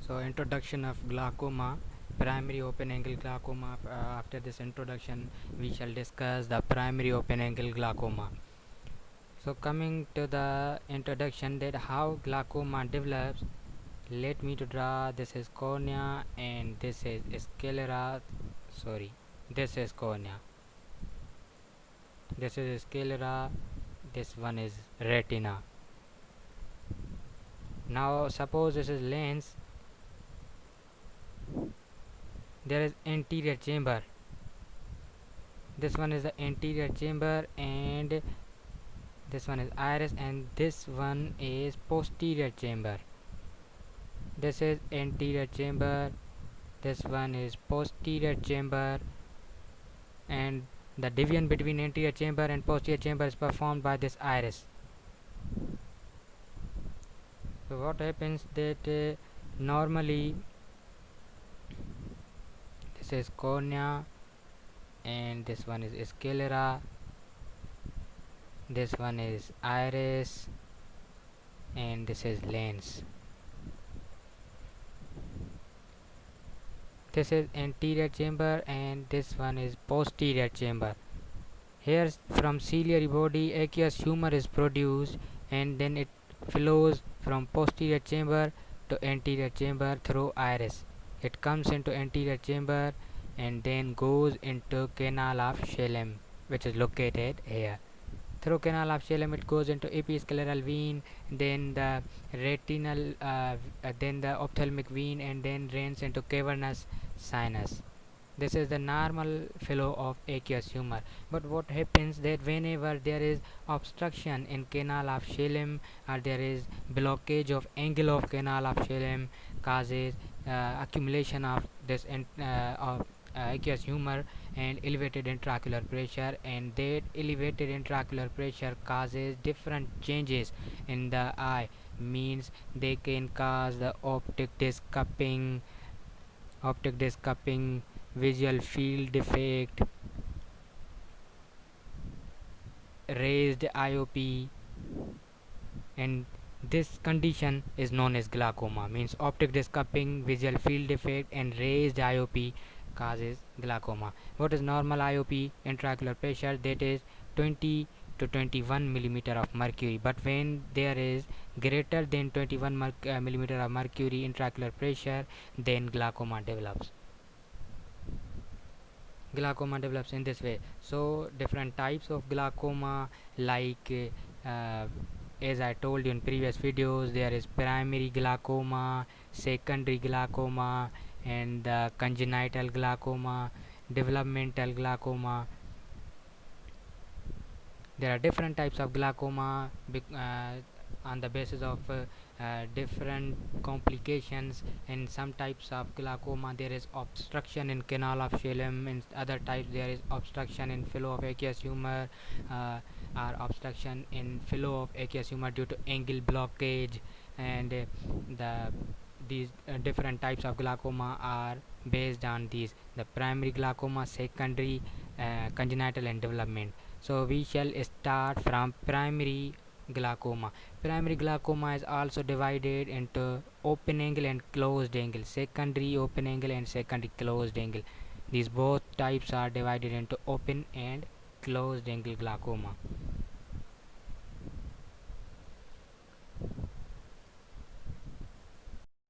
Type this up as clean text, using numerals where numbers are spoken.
So introduction of glaucoma, primary open angle glaucoma. After this introduction, we shall discuss the primary open angle glaucoma. So coming to the introduction, that how glaucoma develops, let me to draw. This is cornea and this is sclera. Sorry, this is cornea. This is sclera. This one is retina. Now suppose this is lens. There is anterior chamber. This one is the anterior chamber, and this one is iris, and this one is posterior chamber. This is anterior chamber, this one is posterior chamber, and the division between anterior chamber and posterior chamber is performed by this iris. So what happens that normally this is cornea and this one is sclera, this one is iris, and this is lens. This is anterior chamber and this one is posterior chamber. Here from ciliary body aqueous humor is produced, and then it flows from posterior chamber to anterior chamber through iris. It comes into anterior chamber and then goes into canal of Schellem, which is located here. Through canal of Schellem it goes into episcleral vein, then the retinal, then the ophthalmic vein, and then drains into cavernous sinus. This is the normal flow of aqueous humor. But what happens that whenever there is obstruction in canal of Schellem, or there is blockage of angle of canal of Schellem, causes accumulation of this of aqueous humor and elevated intraocular pressure, and that elevated intraocular pressure causes different changes in the eye, means they can cause the optic disc cupping, visual field defect, raised IOP, and this condition is known as glaucoma. Means optic disc cupping, visual field defect, and raised IOP causes glaucoma. What is normal IOP? Intraocular pressure, that is 20 to 21 millimeter of mercury. But when there is greater than 21 millimeter of mercury intraocular pressure, then glaucoma develops. Glaucoma develops in this way. So different types of glaucoma, like as I told you in previous videos, there is primary glaucoma, secondary glaucoma, and congenital glaucoma, developmental glaucoma. There are different types of glaucoma on the basis of different complications. In some types of glaucoma there is obstruction in canal of Schellem, in other types there is obstruction in flow of aqueous humor, or obstruction in flow of aqueous humor due to angle blockage, and these different types of glaucoma are based on these: the primary glaucoma, secondary, congenital, and development. So we shall start from primary glaucoma. Primary glaucoma is also divided into open angle and closed angle, secondary open angle and secondary closed angle. These both types are divided into open and closed angle glaucoma.